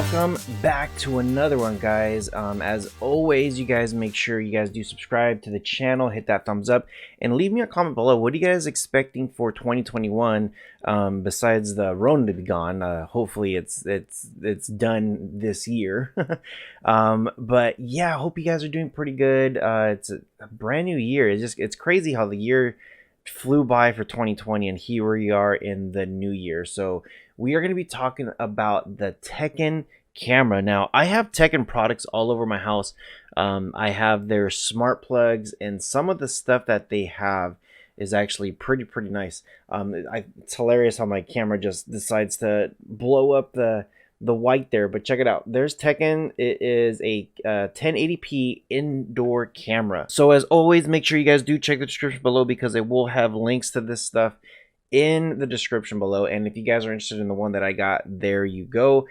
welcome back to another one, guys. As always, you guys make sure you guys do subscribe to the channel, hit that thumbs up, and leave me a comment below. What are you guys expecting for 2021 besides the Rona to be gone? Hopefully it's done this year. But yeah, I hope you guys are doing pretty good. It's a brand new year. It's crazy how the year flew by for 2020, and here we are in the new year. So we are going to be talking about the Tekken camera. Now, I have Tekken products all over my house. I have their smart plugs, and some of the stuff that they have is actually pretty nice. It's hilarious how my camera just decides to blow up the white there, but check it out. There's Tekken. It is a 1080p indoor camera. So as always, make sure you guys do check the description below, because it will have links to this stuff in the description below. And if you guys are interested in the one that I got, there you go.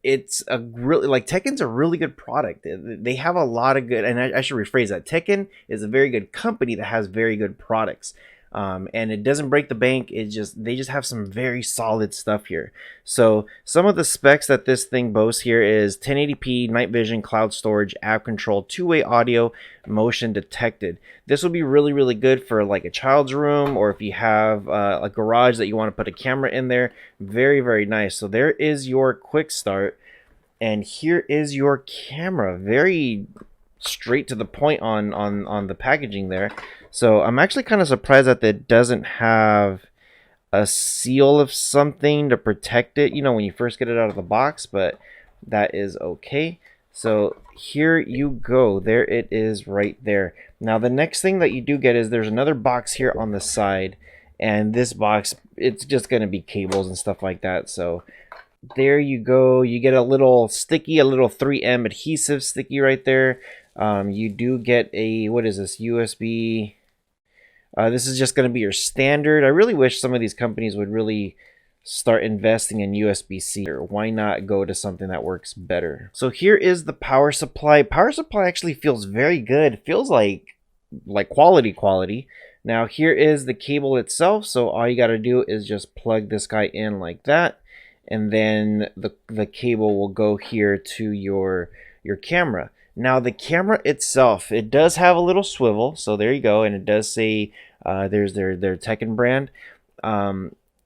It's a really, like, Tekken's a really good product. They have a lot of good, and I should rephrase that. Tekken is a very good company that has very good products. And it doesn't break the bank. They just have some very solid stuff here. So some of the specs that this thing boasts here is 1080p, night vision, cloud storage, app control, two-way audio, motion detected. This will be really good for like a child's room, or if you have a garage that you want to put a camera in there. Very nice. So there is your quick start, and here is your camera. Very straight to the point on the packaging there. So I'm actually kind of surprised that it doesn't have a seal of something to protect it, you know, when you first get it out of the box, but that is okay. So here you go. There it is right there. Now the next thing that you do get is there's another box here on the side, and this box, it's just going to be cables and stuff like that. So there you go. You get a little sticky, a little 3M adhesive sticky right there. You do get a, what is this, USB? This is just going to be your standard. I really wish some of these companies would really start investing in USB-C. Why not go to something that works better? So here is the power supply. Power supply actually feels very good. It feels like quality. Now here is the cable itself. So all you got to do is just plug this guy in like that, and then the cable will go here to your camera. Now the camera itself, it does have a little swivel, so there you go, and it does say there's their Tekken brand.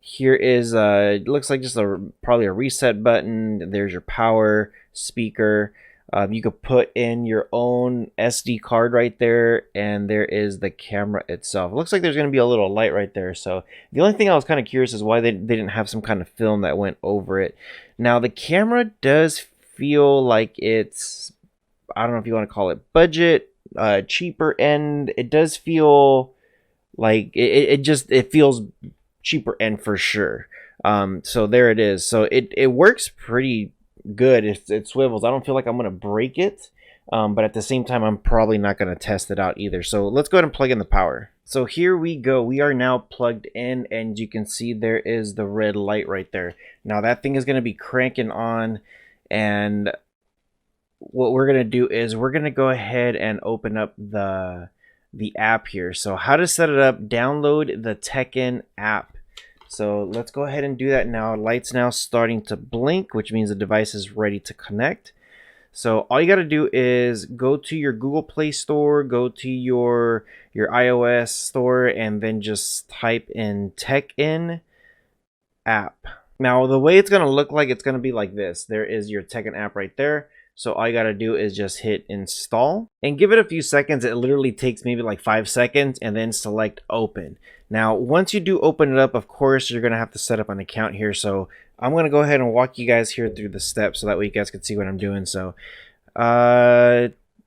Here is it looks like just probably a reset button. There's your power speaker. You could put in your own SD card right there, and there is the camera itself. It looks like there's going to be a little light right there. So the only thing I was kind of curious is why they didn't have some kind of film that went over it. Now the camera does feel like it's, I don't know if you want to call it budget, cheaper end. It does feel like it feels cheaper end for sure. So there it is. So it works pretty good. It swivels. I don't feel like I'm gonna break it, but at the same time, I'm probably not gonna test it out either. So let's go ahead and plug in the power. So here we go. We are now plugged in, and you can see there is the red light right there. Now that thing is gonna be cranking on, and what we're gonna do is we're gonna go ahead and open up the app here. So how to set it up: download the Tekken app. So let's go ahead and do that now. Light's now starting to blink, which means the device is ready to connect. So all you got to do is go to your Google Play Store, go to your iOS store, and then just type in Tekken app. Now the way it's going to look like, it's going to be like this. There is your Tekken app right there. So all you got to do is just hit install and give it a few seconds. It literally takes maybe like 5 seconds, and then select open. Now, once you do open it up, of course, you're going to have to set up an account here. So I'm going to go ahead and walk you guys here through the steps so that way you guys can see what I'm doing. So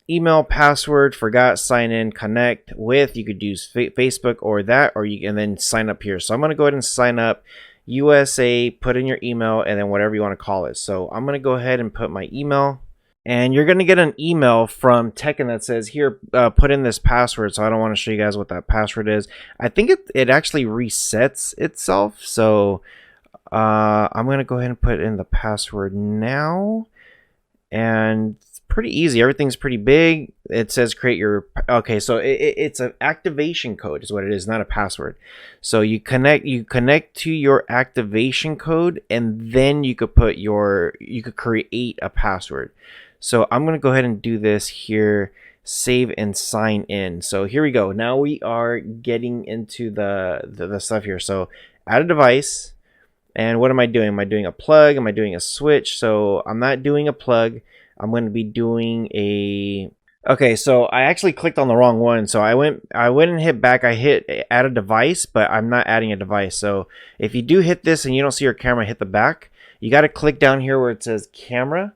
email, password, forgot, sign in, connect with, you could use Facebook or that, or you can then sign up here. So I'm going to go ahead and sign up. USA, put in your email, and then whatever you want to call it. So I'm going to go ahead and put my email. And you're going to get an email from Tekken that says, here, put in this password. So I don't want to show you guys what that password is. I think it actually resets itself. So I'm going to go ahead and put in the password now. And pretty easy. Everything's pretty big. It says create your, okay, so it's an activation code is what it is, not a password. So you connect to your activation code, and then you could create a password. So I'm going to go ahead and do this here, save and sign in. So here we go. Now we are getting into the stuff here. So add a device. And what am I doing? Am I doing a plug? Am I doing a switch? So I'm not doing a plug. I'm going to be doing a... Okay, so I actually clicked on the wrong one. So I went and hit back. I hit add a device, but I'm not adding a device. So if you do hit this and you don't see your camera, hit the back. You got to click down here where it says camera,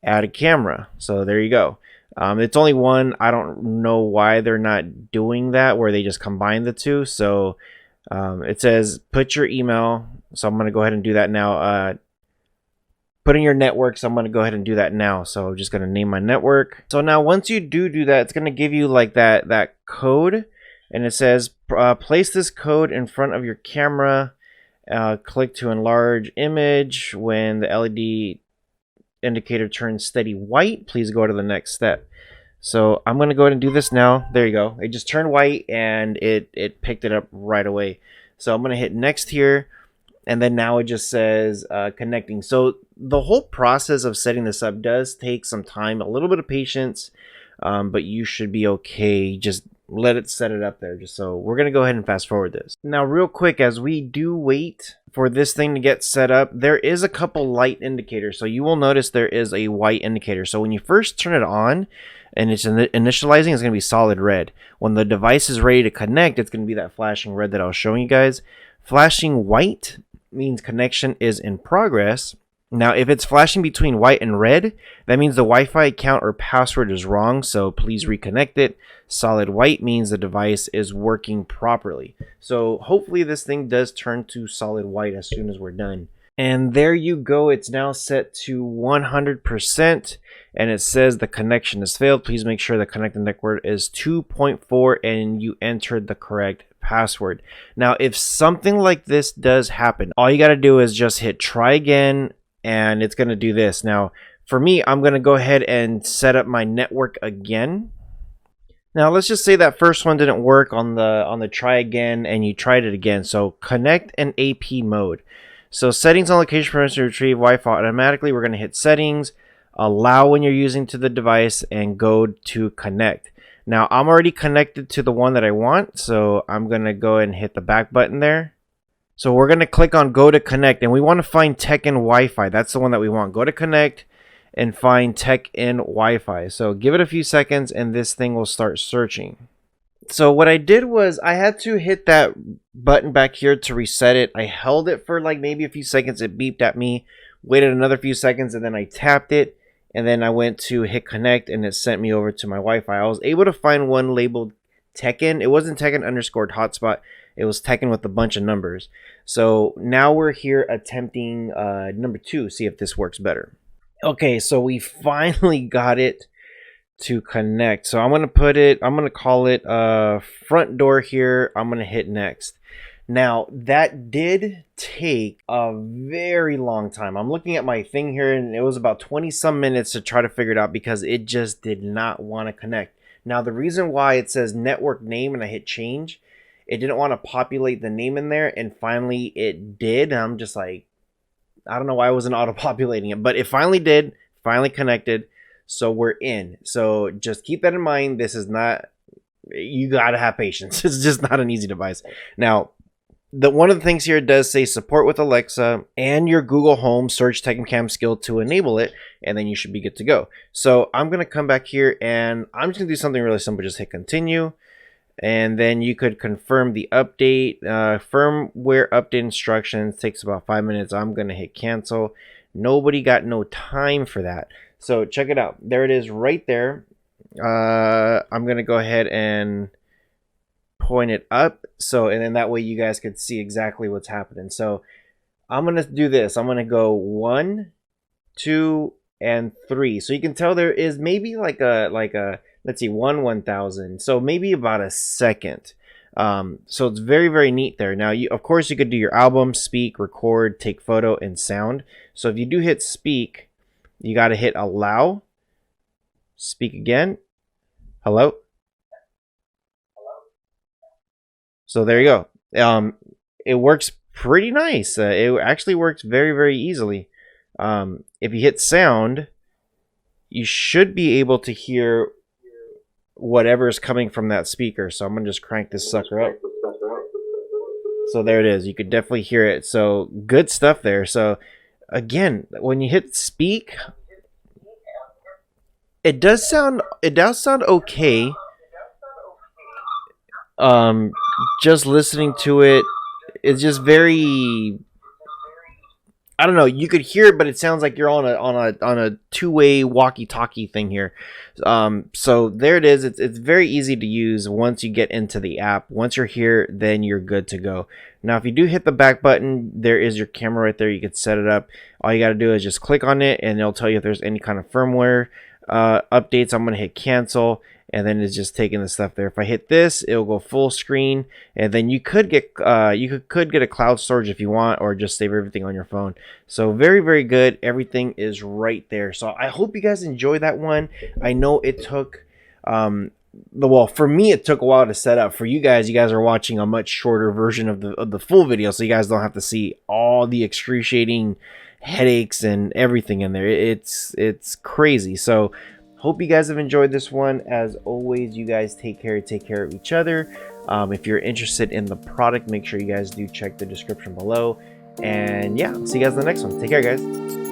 add a camera. So there you go. It's only one. I don't know why they're not doing that, where they just combine the two. So it says put your email. So I'm going to go ahead and do that now. Put in your network. So I'm going to go ahead and do that now. So I'm just going to name my network. So now once you do that, it's going to give you like that code. And it says place this code in front of your camera. Click to enlarge image. When the LED indicator turns steady white, please go to the next step. So I'm going to go ahead and do this now. There you go. It just turned white and it picked it up right away. So I'm going to hit next here. And then now it just says connecting. So the whole process of setting this up does take some time, a little bit of patience, but you should be okay. Just let it set it up there. So we're going to go ahead and fast forward this. Now real quick, as we do wait for this thing to get set up, there is a couple light indicators. So you will notice there is a white indicator. So when you first turn it on and it's initializing, it's going to be solid red. When the device is ready to connect, it's going to be that flashing red that I was showing you guys. Flashing white means connection is in progress. Now, if it's flashing between white and red, that means the Wi-Fi account or password is wrong, so please reconnect it. Solid white means the device is working properly. So hopefully this thing does turn to solid white as soon as we're done. And there you go. It's now set to 100%, and it says the connection has failed. Please make sure the connected network is 2.4 and you entered the correct password. Now, if something like this does happen, all you got to do is just hit try again, and it's going to do this. Now, for me, I'm going to go ahead and set up my network again. Now, let's just say that first one didn't work on the try again, and you tried it again. So connect in AP mode. So settings on location permits to retrieve Wi-Fi automatically. We're going to hit settings, allow when you're using to the device, and go to connect. Now, I'm already connected to the one that I want, so I'm going to go and hit the back button there. So we're going to click on go to connect, and we want to find Tekken Wi-Fi. That's the one that we want. Go to connect and find Tekken Wi-Fi. So give it a few seconds, and this thing will start searching. So what I did was I had to hit that button back here to reset it. I held it for like maybe a few seconds. It beeped at me, waited another few seconds, and then I tapped it. And then I went to hit connect, and it sent me over to my Wi-Fi. I was able to find one labeled Tekken. It wasn't Tekken underscored hotspot. It was Tekken with a bunch of numbers. So now we're here attempting number 2, see if this works better. Okay, so we finally got it to connect. So I'm going to call it front door here. I'm going to hit next. Now, that did take a very long time. I'm looking at my thing here, and it was about 20 some minutes to try to figure it out because it just did not want to connect. Now, the reason why it says network name and I hit change, it didn't want to populate the name in there, and finally it did. I'm just like, I don't know why I wasn't auto-populating it, but it finally did, finally connected, so we're in. So just keep that in mind. This is not, you got to have patience. It's just not an easy device. Now, one of the things here does say support with Alexa and your Google Home search Tekken Cam skill to enable it, and then you should be good to go. So I'm going to come back here, and I'm just going to do something really simple. Just hit continue, and then you could confirm the update. Firmware update instructions takes about 5 minutes. I'm going to hit cancel. Nobody got no time for that. So check it out. There it is right there. I'm going to go ahead and point it up, so and then that way you guys could see exactly what's happening. So I'm gonna do this. I'm gonna go 1, 2, and 3. So you can tell there is maybe like a let's see, 1/1000. So maybe about a second. So it's very, very neat there. Now, of course you could do your album, speak, record, take photo, and sound. So if you do hit speak, you got to hit allow. speak again. Hello. So there you go. It works pretty nice. It actually works very, very easily. If you hit sound, you should be able to hear whatever is coming from that speaker. So I'm gonna just crank this sucker up. So there it is. You could definitely hear it. So good stuff there. So again, when you hit speak, it does sound okay. Um, just listening to it, it's just very, I don't know. You could hear it, but it sounds like you're on a two-way walkie-talkie thing here. So there it is. It's very easy to use once you get into the app. Once you're here, then you're good to go. Now, if you do hit the back button, there is your camera right there. You can set it up. All you got to do is just click on it, and it'll tell you if there's any kind of firmware updates. I'm gonna hit cancel, and then it's just taking the stuff there. If I hit this, it'll go full screen, and then you could get could get a cloud storage if you want, or just save everything on your phone. So very, very good. Everything is right there. So I hope you guys enjoy that one. I know it took well, for me it took a while to set up. For you guys are watching a much shorter version of the full video, so you guys don't have to see all the excruciating headaches and everything in there. It's crazy. So hope you guys have enjoyed this one. As always, you guys take care of each other. If you're interested in the product, make sure you guys do check the description below. And yeah, I'll see you guys in the next one. Take care, guys.